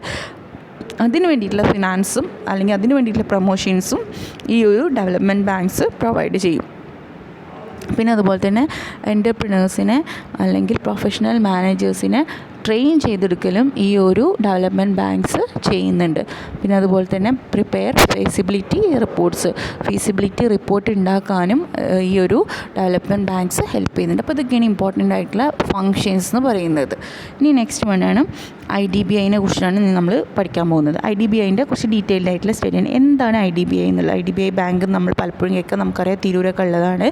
അതിന് വേണ്ടിയിട്ടുള്ള ഫിനാൻസും അല്ലെങ്കിൽ അതിന് വേണ്ടിയിട്ടുള്ള പ്രൊമോഷൻസും ഈ ഒരു ഡെവലപ്മെൻറ്റ് ബാങ്ക്സ് പ്രൊവൈഡ് ചെയ്യും. പിന്നെ അതുപോലെ തന്നെ എൻ്റർപ്രിനേഴ്സിനെ അല്ലെങ്കിൽ പ്രൊഫഷണൽ മാനേജേഴ്സിനെ ട്രെയിൻ ചെയ്തെടുക്കലും ഈ ഒരു ഡെവലപ്മെൻറ്റ് ബാങ്ക്സ് ചെയ്യുന്നുണ്ട്. പിന്നെ അതുപോലെ തന്നെ പ്രിപ്പയർ ഫീസിബിലിറ്റി റിപ്പോർട്ട് ഉണ്ടാക്കാനും ഈ ഒരു ഡെവലപ്മെൻറ്റ് ബാങ്ക്സ് ഹെൽപ്പ് ചെയ്യുന്നുണ്ട്. അപ്പോൾ ഇതൊക്കെയാണ് ഇമ്പോർട്ടൻ്റ് ആയിട്ടുള്ള ഫങ്ഷൻസ് എന്ന് പറയുന്നത്. ഇനി നെക്സ്റ്റ് വണ്ണാണ് IDBI കുറിച്ചാണ് നമ്മൾ പഠിക്കാൻ പോകുന്നത്. IDBIൻ്റെ കുറച്ച് ഡീറ്റെയിൽഡ് ആയിട്ടുള്ള സ്റ്റഡിയാണ്. എന്താണ് IDBI എന്നുള്ളത്? IDBI ബാങ്ക് നമ്മൾ പലപ്പോഴും കേൾക്കാം, നമുക്കറിയാം തിരൂരൊക്കെ ഉള്ളതാണ്.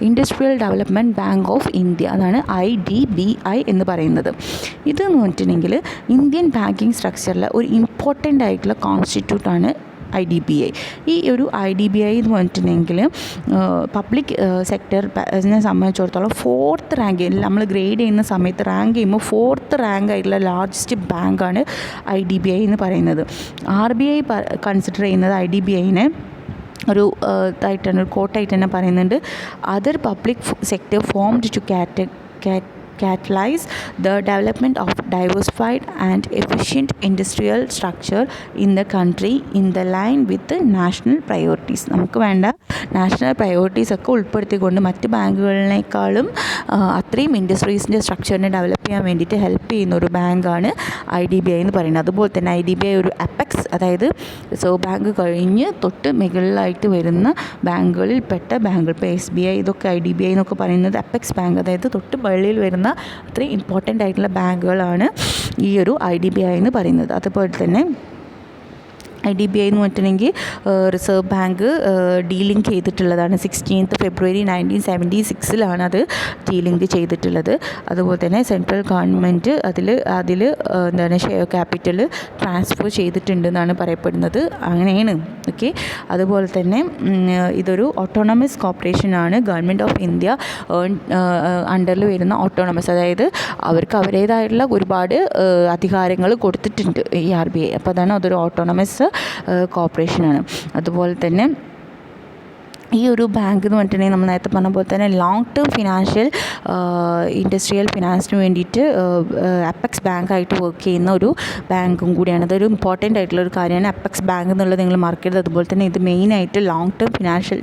Industrial development bank of India, അതാണ് IDBI എന്ന് പറയുന്നത്. ഇതെന്ന് പറഞ്ഞിട്ടുണ്ടെങ്കിൽ ഇന്ത്യൻ ബാങ്കിങ് സ്ട്രക്ചറിലെ ഒരു ഇമ്പോർട്ടൻ്റ് ആയിട്ടുള്ള കോൺസ്റ്റിറ്റ്യൂട്ടാണ് IDBI. ഈ ഒരു IDBI എന്ന് പറഞ്ഞിട്ടുണ്ടെങ്കിൽ പബ്ലിക് സെക്ടറിനെ സംബന്ധിച്ചിടത്തോളം 4th റാങ്ക്, നമ്മൾ ഗ്രേഡ് ചെയ്യുന്ന സമയത്ത് റാങ്ക് ചെയ്യുമ്പോൾ 4th റാങ്ക് ആയിട്ടുള്ള ലാർജസ്റ്റ് ബാങ്കാണ് IDBI എന്ന് പറയുന്നത്. RBI കൺസിഡർ ചെയ്യുന്നത് IDBIനെ ഒരു കോട്ടായിട്ട് തന്നെ പറയുന്നുണ്ട്. Other public sector formed to catalyze the development of diversified and efficient industrial structure in the country in the line with the national priorities. നമുക്ക് വേണ്ട നാഷണൽ പ്രയോറിറ്റീസ് ഒക്കെ ഉൾപ്പെടുത്തിക്കൊണ്ട് മറ്റ് ബാങ്കുകളിനേക്കാളും അത്രയും ഇൻഡസ്ട്രീസിൻ്റെ സ്ട്രക്ചറിനെ ഡെവലപ്പ് ചെയ്യാൻ വേണ്ടിയിട്ട് ഹെൽപ്പ് ചെയ്യുന്ന ഒരു ബാങ്കാണ് IDBI എന്ന് പറയുന്നത്. അതുപോലെ തന്നെ IDBI ഒരു അപ്പെക്സ്, അതായത് റിസർവ് ബാങ്ക് കഴിഞ്ഞ് തൊട്ട് മുകളിലായിട്ട് വരുന്ന ബാങ്കുകളിൽ പെട്ട ബാങ്കുകൾ. ഇപ്പോൾ SBI ഇതൊക്കെ IDBI എന്നൊക്കെ പറയുന്നത് അപ്പെക്സ് ബാങ്ക്, അതായത് തൊട്ട് വെളിയിൽ വരുന്ന അത്രയും ഇമ്പോർട്ടൻ്റ് ആയിട്ടുള്ള ബാങ്കുകളാണ് ഈ ഒരു IDBI എന്ന് പറയുന്നത്. അതുപോലെ തന്നെ IDBI എന്ന് പറഞ്ഞിട്ടുണ്ടെങ്കിൽ റിസർവ് ബാങ്ക് ഡീലിങ്ക് ചെയ്തിട്ടുള്ളതാണ്. 16th February 1976 അത് ഡീലിങ്ക് ചെയ്തിട്ടുള്ളത്. അതുപോലെ തന്നെ സെൻട്രൽ ഗവൺമെൻറ് അതിൽ എന്താണ് ഷെയർ ക്യാപിറ്റൽ ട്രാൻസ്ഫർ ചെയ്തിട്ടുണ്ടെന്നാണ് പറയപ്പെടുന്നത്. അങ്ങനെയാണ്. ഓക്കെ. അതുപോലെ തന്നെ ഇതൊരു ഓട്ടോണമസ് കോർപ്പറേഷനാണ്. ഗവൺമെൻറ് ഓഫ് ഇന്ത്യ അണ്ടറിൽ വരുന്ന ഓട്ടോണമസ്, അതായത് അവർക്ക് അവരുടേതായിട്ടുള്ള ഒരുപാട് അധികാരങ്ങൾ കൊടുത്തിട്ടുണ്ട് ഈ RBI. അപ്പോൾ അതാണ് അതൊരു ഓട്ടോണമസ് കോർപ്പറേഷനാണ്. അതുപോലെ തന്നെ ഈ ഒരു ബാങ്ക് എന്ന് പറഞ്ഞിട്ടുണ്ടെങ്കിൽ നമ്മൾ നേരത്തെ പറഞ്ഞ പോലെ തന്നെ ലോങ് ടേം ഇൻഡസ്ട്രിയൽ ഫിനാൻസിന് വേണ്ടിയിട്ട് അപ്പെക്സ് ബാങ്കായിട്ട് വർക്ക് ചെയ്യുന്ന ഒരു ബാങ്കും കൂടിയാണ്. അതൊരു ഇമ്പോർട്ടൻ്റ് ആയിട്ടുള്ള ഒരു കാര്യമാണ് അപ്പെക്സ് ബാങ്ക് എന്നുള്ളത് നിങ്ങൾ മാർക്ക് അതുപോലെ തന്നെ ഇത് മെയിനായിട്ട് ലോങ് ടേം ഫിനാൻഷ്യൽ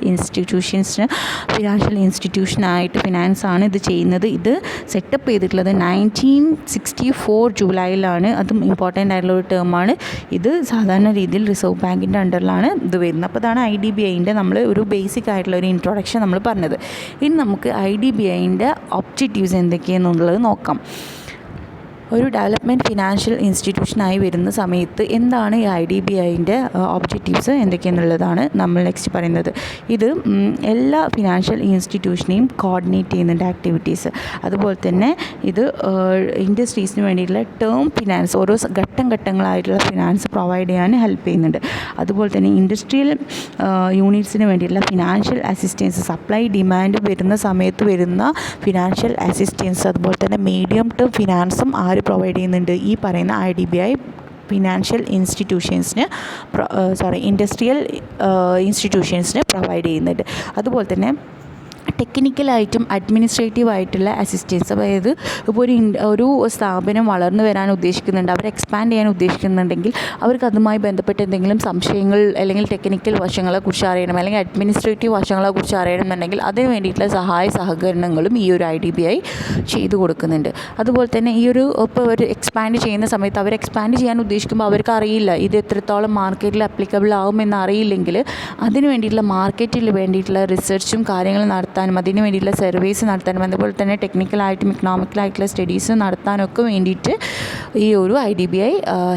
ഇൻസ്റ്റിറ്റ്യൂഷനായിട്ട് ഫിനാൻസാണ് ഇത് ചെയ്യുന്നത്. ഇത് സെറ്റപ്പ് ചെയ്തിട്ടുള്ളത് 1964 ജൂലൈയിലാണ്. അതും ഇമ്പോർട്ടൻ്റ് ആയിട്ടുള്ള ഒരു ടേമാണ്. ഇത് സാധാരണ രീതിയിൽ റിസർവ് ബാങ്കിൻ്റെ അണ്ടറിലാണ് ഇത് വരുന്നത്. അപ്പോൾ അതാണ് IDBIൻ്റെ നമ്മൾ ഒരു ബേസിക് ആയിട്ടുള്ള ഒരു ഇൻട്രൊഡക്ഷൻ നമ്മൾ പറഞ്ഞത്. ഇനി നമുക്ക് IDBIൻ്റെ ഒബ്ജക്റ്റീവ്സ് എന്തൊക്കെയാണെന്നുള്ളത് നോക്കാം. ഒരു ഡെവലപ്മെൻറ്റ് ഫിനാൻഷ്യൽ ഇൻസ്റ്റിറ്റ്യൂഷനായി വരുന്ന സമയത്ത് എന്താണ് ഈ IDBIൻ്റെ ഒബ്ജക്റ്റീവ്സ് എന്തൊക്കെയെന്നുള്ളതാണ് നമ്മൾ നെക്സ്റ്റ് പറയുന്നത്. ഇത് എല്ലാ ഫിനാൻഷ്യൽ ഇൻസ്റ്റിറ്റ്യൂഷനെയും കോർഡിനേറ്റ് ചെയ്യുന്നുണ്ട് ആക്ടിവിറ്റീസ്. അതുപോലെ തന്നെ ഇത് ഇൻഡസ്ട്രീസിന് വേണ്ടിയിട്ടുള്ള ടേം ഫിനാൻസ്, ഓരോ ഘട്ടങ്ങളായിട്ടുള്ള ഫിനാൻസ് പ്രൊവൈഡ് ചെയ്യാൻ ഹെൽപ്പ് ചെയ്യുന്നുണ്ട്. അതുപോലെ തന്നെ ഇൻഡസ്ട്രിയൽ യൂണിറ്റ്സിന് വേണ്ടിയിട്ടുള്ള ഫിനാൻഷ്യൽ അസിസ്റ്റൻസ്, സപ്ലൈ ഡിമാൻഡ് വരുന്ന സമയത്ത് വരുന്ന ഫിനാൻഷ്യൽ അസിസ്റ്റൻസ്, അതുപോലെ തന്നെ മീഡിയം ടേം ഫിനാൻസും പ്രൊവൈഡ് ചെയ്യുന്നുണ്ട് ഈ പറയുന്ന IDBI ഫിനാൻഷ്യൽ ഇൻഡസ്ട്രിയൽ ഇൻസ്റ്റിറ്റ്യൂഷൻസിന് പ്രൊവൈഡ് ചെയ്യുന്നുണ്ട്. അതുപോലെ തന്നെ ടെക്നിക്കലായിട്ടും അഡ്മിനിസ്ട്രേറ്റീവായിട്ടുള്ള അസിസ്റ്റൻസ്, അതായത് ഇപ്പോൾ ഒരു സ്ഥാപനം വളർന്നു വരാൻ ഉദ്ദേശിക്കുന്നുണ്ട്, അവർ എക്സ്പാൻഡ് ചെയ്യാൻ ഉദ്ദേശിക്കുന്നുണ്ടെങ്കിൽ അവർക്ക് അതുമായി ബന്ധപ്പെട്ട് എന്തെങ്കിലും സംശയങ്ങൾ അല്ലെങ്കിൽ ടെക്നിക്കൽ വശങ്ങളെക്കുറിച്ച് അറിയണം, അല്ലെങ്കിൽ അഡ്മിനിസ്ട്രേറ്റീവ് വശങ്ങളെക്കുറിച്ച് അറിയണമെന്നുണ്ടെങ്കിൽ അതിന് വേണ്ടിയിട്ടുള്ള സഹകരണങ്ങളും ഈ ഒരു IDBI ചെയ്തു കൊടുക്കുന്നുണ്ട്. അതുപോലെ തന്നെ ഈ ഒരു ഇപ്പോൾ അവർ എക്സ്പാൻഡ് ചെയ്യുന്ന സമയത്ത് അവർ എക്സ്പാൻഡ് ചെയ്യാൻ ഉദ്ദേശിക്കുമ്പോൾ അവർക്ക് അറിയില്ല ഇത് എത്രത്തോളം മാർക്കറ്റിൽ അപ്ലിക്കബിൾ ആകുമെന്ന് അറിയില്ലെങ്കിൽ അതിന് വേണ്ടിയിട്ടുള്ള മാർക്കറ്റിൽ വേണ്ടിയിട്ടുള്ള റിസർച്ചും കാര്യങ്ങളും നടത്താൻ നടത്താനും അതിന് വേണ്ടിയിട്ടുള്ള സർവീസ് നടത്താനും അതുപോലെ തന്നെ ടെക്നിക്കലായിട്ടും ഇക്കണോമിക്കലായിട്ടുള്ള സ്റ്റഡീസ് നടത്താനൊക്കെ വേണ്ടിയിട്ട് ഈ ഒരു IDBI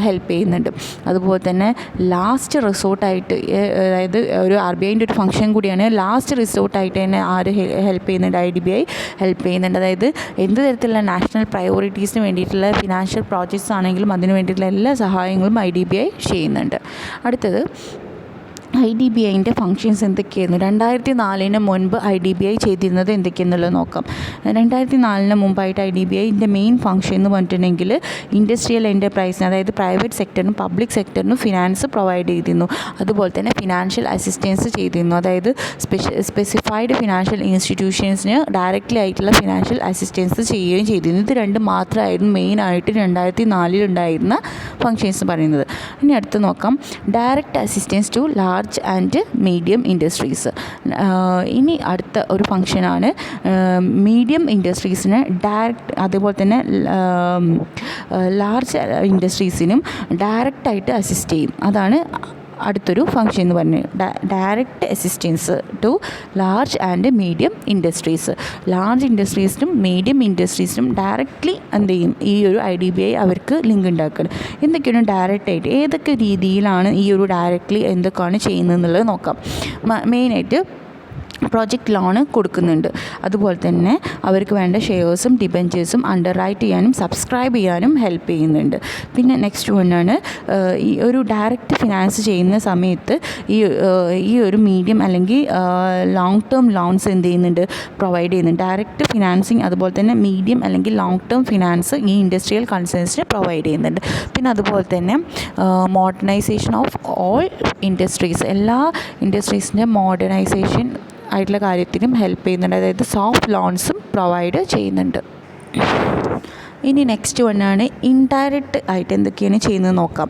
ഹെൽപ്പ് ചെയ്യുന്നുണ്ട്. അതുപോലെ തന്നെ ലാസ്റ്റ് റിസോർട്ടായിട്ട്, അതായത് ഒരു RBIൻ്റെ ഒരു ഫംഗ്ഷൻ കൂടിയാണ്, ലാസ്റ്റ് റിസോർട്ടായിട്ട് തന്നെ ആര് ഹെൽപ്പ് ചെയ്യുന്നുണ്ട്, IDBI ഹെൽപ്പ് ചെയ്യുന്നുണ്ട്. അതായത് എന്ത് തരത്തിലുള്ള നാഷണൽ പ്രയോറിറ്റീസിന് വേണ്ടിയിട്ടുള്ള ഫിനാൻഷ്യൽ പ്രോജക്ട്സ് ആണെങ്കിലും അതിന് വേണ്ടിയിട്ടുള്ള എല്ലാ സഹായങ്ങളും IDBI ചെയ്യുന്നുണ്ട്. അടുത്തത് IDBIൻ്റെ ഫങ്ഷൻസ് എന്തൊക്കെയായിരുന്നു, 2004 മുൻപ് IDBI ചെയ്തിരുന്നത് എന്തൊക്കെയെന്നുള്ളത് നോക്കാം. 2004 മുമ്പായിട്ട് IDBIൻ്റെ മെയിൻ ഫങ്ഷൻ എന്ന് പറഞ്ഞിട്ടുണ്ടെങ്കിൽ ഇൻഡസ്ട്രിയൽ എൻ്റർപ്രൈസിന്, അതായത് പ്രൈവറ്റ് സെക്ടറിനും പബ്ലിക് സെക്ടറിനും ഫിനാൻസ് പ്രൊവൈഡ് ചെയ്തിരുന്നു. അതുപോലെ തന്നെ ഫിനാൻഷ്യൽ അസിസ്റ്റൻസ് ചെയ്തിരുന്നു. അതായത് സ്പെസിഫൈഡ് ഫിനാൻഷ്യൽ ഇൻസ്റ്റിറ്റ്യൂഷൻസിന് ഡയറക്റ്റ്ലി ആയിട്ടുള്ള ഫിനാൻഷ്യൽ അസിസ്റ്റൻസ് ചെയ്യുകയും ചെയ്തിരുന്നു. ഇത് രണ്ട് മാത്രമായിരുന്നു മെയിനായിട്ട് 2004 ഉണ്ടായിരുന്ന ഫങ്ഷൻസ് പറയുന്നത്. ഇനി അടുത്ത് നോക്കാം, direct assistance to large and medium industries. ഇനി അടുത്ത ഒരു ഫങ്ഷനാണ് മീഡിയം ഇൻഡസ്ട്രീസിന് ഡയറക്റ്റ്, അതുപോലെ തന്നെ ലാർജ് ഇൻഡസ്ട്രീസിനും ഡയറക്റ്റായിട്ട് അസിസ്റ്റ് ചെയ്യും. അതാണ് അടുത്തൊരു ഫങ്ഷൻ എന്ന് പറഞ്ഞത്, direct assistance to large and medium industries. Large ഇൻഡസ്ട്രീസിനും മീഡിയം ഇൻഡസ്ട്രീസിനും ഡയറക്റ്റ്ലി എന്ത് ചെയ്യും, ഈ ഒരു IDBI അവർക്ക് ലിങ്ക് ഉണ്ടാക്കണം. എന്തൊക്കെയാണ് ഡയറക്റ്റായിട്ട്, ഏതൊക്കെ രീതിയിലാണ് ഈ ഒരു ഡയറക്റ്റ്ലി എന്തൊക്കെയാണ് ചെയ്യുന്നതെന്നുള്ളത് നോക്കാം. മെയിനായിട്ട് പ്രോജക്റ്റ് ലോണ് കൊടുക്കുന്നുണ്ട്. അതുപോലെ തന്നെ അവർക്ക് വേണ്ട ഷെയർസും ഡിബെഞ്ചേഴ്സും അണ്ടർറൈറ്റ് ചെയ്യാനും സബ്സ്ക്രൈബ് ചെയ്യാനും ഹെൽപ്പ് ചെയ്യുന്നുണ്ട്. പിന്നെ നെക്സ്റ്റ് വണ്ണാണ്, ഈ ഒരു ഡയറക്റ്റ് ഫിനാൻസ് ചെയ്യുന്ന സമയത്ത് ഈ ഒരു മീഡിയം അല്ലെങ്കിൽ ലോങ് ടേം ലോൺസ് എന്ത് ചെയ്യുന്നുണ്ട്, പ്രൊവൈഡ് ചെയ്യുന്നുണ്ട്. ഡയറക്റ്റ് ഫിനാൻസിങ് അതുപോലെ തന്നെ മീഡിയം അല്ലെങ്കിൽ ലോങ് ടേം ഫിനാൻസ് ഈ ഇൻഡസ്ട്രിയൽ കൺസേൺസിന് പ്രൊവൈഡ് ചെയ്യുന്നുണ്ട്. പിന്നെ അതുപോലെ തന്നെ മോഡേണൈസേഷൻ ഓഫ് ഓൾ ഇൻഡസ്ട്രീസ്, എല്ലാ ഇൻഡസ്ട്രീസിൻ്റെ മോഡേണൈസേഷൻ ആയിട്ടുള്ള കാര്യത്തിനും ഹെൽപ്പ് ചെയ്യുന്നുണ്ട്. അതായത് സോഫ്റ്റ് ലോൺസും പ്രൊവൈഡ് ചെയ്യുന്നുണ്ട്. ഇനി നെക്സ്റ്റ് വണ്ണാണ് ഇൻഡയറക്റ്റ് ആയിട്ട് എന്തൊക്കെയാണ് ചെയ്യുന്നത് നോക്കാം.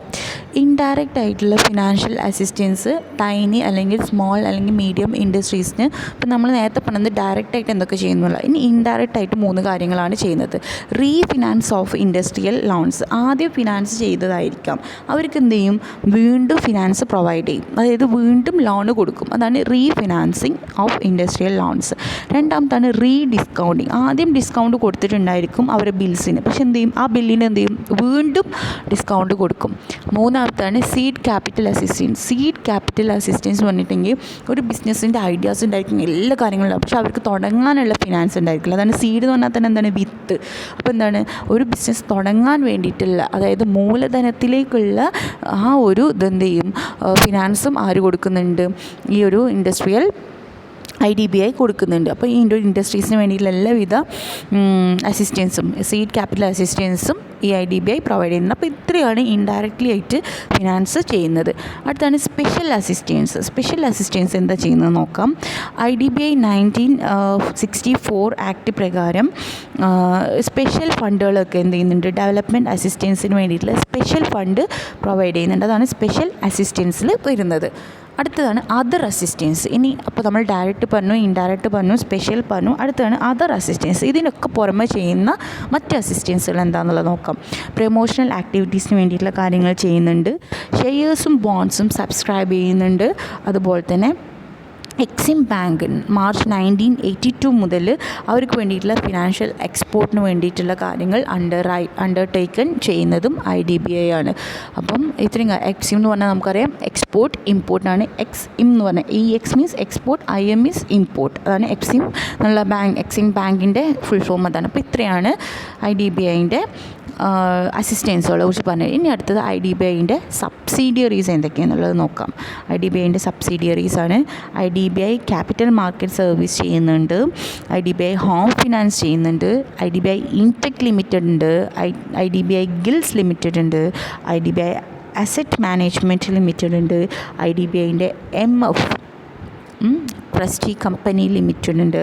ഇൻഡയറക്റ്റ് ആയിട്ടുള്ള ഫിനാൻഷ്യൽ അസിസ്റ്റൻസ് ടൈനി അല്ലെങ്കിൽ സ്മോൾ അല്ലെങ്കിൽ മീഡിയം ഇൻഡസ്ട്രീസിന്, ഇപ്പം നമ്മൾ നേരത്തെ പറഞ്ഞത് ഡയറക്റ്റായിട്ട് എന്തൊക്കെ ചെയ്യുന്നില്ല. ഇനി ഇൻഡയറക്റ്റ് ആയിട്ട് 3 കാര്യങ്ങളാണ് ചെയ്യുന്നത്. റീഫിനാൻസ് ഓഫ് ഇൻഡസ്ട്രിയൽ ലോൺസ്, ആദ്യം ഫിനാൻസ് ചെയ്തതായിരിക്കാം, അവർക്ക് എന്ത് ചെയ്യും, വീണ്ടും ഫിനാൻസ് പ്രൊവൈഡ് ചെയ്യും, അതായത് വീണ്ടും ലോൺ കൊടുക്കും. അതാണ് റീഫിനാൻസിങ് ഓഫ് ഇൻഡസ്ട്രിയൽ ലോൺസ്. രണ്ടാമത്താണ് ഡിസ്കൗണ്ടിങ്, ആദ്യം ഡിസ്കൗണ്ട് കൊടുത്തിട്ടുണ്ടായിരിക്കും അവരുടെ ബിൽസിന്, പക്ഷെ എന്ത് ചെയ്യും, ആ ബില്ലിന് എന്ത് ചെയ്യും, വീണ്ടും ഡിസ്കൗണ്ട് കൊടുക്കും. മൂന്നാമത്താണ് seed capital assistance. Seed capital assistance പറഞ്ഞിട്ടുണ്ടെങ്കിൽ ഒരു ബിസിനസ്സിൻ്റെ ഐഡിയാസ് ഉണ്ടായിരിക്കും, എല്ലാ കാര്യങ്ങളും, പക്ഷെ അവർക്ക് തുടങ്ങാനുള്ള ഫിനാൻസ് ഉണ്ടായിരിക്കില്ല. അതാണ് സീഡ് എന്ന് പറഞ്ഞാൽ തന്നെ എന്താണ്, വിത്ത്. അപ്പോൾ എന്താണ്, ഒരു ബിസിനസ് തുടങ്ങാൻ വേണ്ടിയിട്ടുള്ള, അതായത് മൂലധനത്തിലേക്കുള്ള ആ ഒരു ഇതെന്ത് ചെയ്യും, ഫിനാൻസും ആര് കൊടുക്കുന്നുണ്ട്, ഈ ഒരു ഇൻഡസ്ട്രിയൽ IDBI കൊടുക്കുന്നുണ്ട്. അപ്പോൾ ഈ ഇൻഡസ്ട്രീസിന് വേണ്ടിയിട്ടുള്ള എല്ലാവിധ അസിസ്റ്റൻസും സീഡ് ക്യാപിറ്റൽ അസിസ്റ്റൻസും ഈ IDBI പ്രൊവൈഡ് ചെയ്യുന്നത്. അപ്പോൾ ഇത്രയാണ് ഇൻഡയറക്റ്റ്ലി ആയിട്ട് ഫിനാൻസ് ചെയ്യുന്നത്. അടുത്താണ് സ്പെഷ്യൽ അസിസ്റ്റൻസ്. സ്പെഷ്യൽ അസിസ്റ്റൻസ് എന്താ ചെയ്യുന്നത് നോക്കാം. IDBI 1964 ആക്ട് പ്രകാരം സ്പെഷ്യൽ ഫണ്ടുകളൊക്കെ എന്ത് ചെയ്യുന്നുണ്ട്, ഡെവലപ്മെൻറ്റ് അസിസ്റ്റൻസിന് വേണ്ടിയിട്ടുള്ള സ്പെഷ്യൽ ഫണ്ട് പ്രൊവൈഡ് ചെയ്യുന്നുണ്ട്. അതാണ് സ്പെഷ്യൽ അസിസ്റ്റൻസിൽ വരുന്നത്. അടുത്തതാണ് അതർ അസിസ്റ്റൻസ്. ഇനി അപ്പോൾ നമ്മൾ ഡയറക്റ്റ് പറഞ്ഞു, ഇൻഡയറക്റ്റ് പറഞ്ഞു, സ്പെഷ്യൽ പറഞ്ഞു. അടുത്താണ് അതർ അസിസ്റ്റൻസ്. ഇതിനൊക്കെ പുറമെ ചെയ്യുന്ന മറ്റ് അസിസ്റ്റൻസുകൾ എന്താണെന്നുള്ളത് നോക്കാം. പ്രൊമോഷണൽ ആക്ടിവിറ്റീസിന് വേണ്ടിയിട്ടുള്ള കാര്യങ്ങൾ ചെയ്യുന്നുണ്ട്. ഷെയർസും ബോണ്ട്സും സബ്സ്ക്രൈബ് ചെയ്യുന്നുണ്ട്. അതുപോലെ തന്നെ എക്സിം ബാങ്ക് മാർച്ച് 1982 മുതൽ അവർക്ക് വേണ്ടിയിട്ടുള്ള ഫിനാൻഷ്യൽ എക്സ്പോർട്ടിന് വേണ്ടിയിട്ടുള്ള കാര്യങ്ങൾ അണ്ടർടേക്കൺ ചെയ്യുന്നതും IDBI ആണ്. അപ്പം ഇത്രയും എക്സിം എന്ന് പറഞ്ഞാൽ നമുക്കറിയാം എക്സ്പോർട്ട് ഇമ്പോർട്ടാണ്. എക്സിം എന്ന് പറഞ്ഞാൽ EX means export, IM means import. അതാണ് എക്സിം എന്നുള്ള ബാങ്ക്, എക്സിം ബാങ്കിൻ്റെ ഫുൾ ഫോം അതാണ്. അപ്പോൾ ഇത്രയാണ് IDBIൻ്റെ അസിസ്റ്റൻസുകളെ കുറിച്ച് പറഞ്ഞത്. ഇനി അടുത്തത് IDBIൻ്റെ സബ്സിഡിയറീസ് എന്തൊക്കെയാണെന്നുള്ളത് നോക്കാം. IDBIൻ്റെ സബ്സിഡിയറീസാണ് IDBI ക്യാപിറ്റൽ മാർക്കറ്റ് സർവീസ് ചെയ്യുന്നുണ്ട്, IDBI ഹോം ഫിനാൻസ് ചെയ്യുന്നുണ്ട്, IDBI ഇൻടെക് ലിമിറ്റഡ് ഉണ്ട്, IDBI ഗിൽസ് ലിമിറ്റഡ് ഉണ്ട്, IDBI അസറ്റ് മാനേജ്മെൻറ്റ് ലിമിറ്റഡ് ഉണ്ട്, IDBIൻ്റെ MF ട്രസ്റ്റി കമ്പനി ലിമിറ്റഡ് ഉണ്ട്,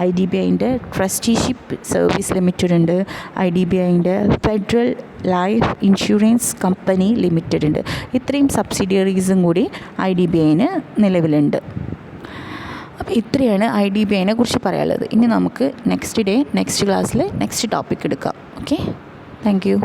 IDBIൻ്റെ ട്രസ്റ്റിഷിപ്പ് സർവീസ് ലിമിറ്റഡ് ഉണ്ട്, IDBIൻ്റെ federal life insurance company limited ഉണ്ട്. ഇത്രയും സബ്സിഡിയറീസും കൂടി IDBIന് നിലവിലുണ്ട്. അപ്പോൾ ഇത്രയാണ് IDBIനെ കുറിച്ച് പറയാനുള്ളത്. ഇനി നമുക്ക് നെക്സ്റ്റ് ക്ലാസ്സിൽ നെക്സ്റ്റ് ടോപ്പിക് എടുക്കാം. Okay, thank you.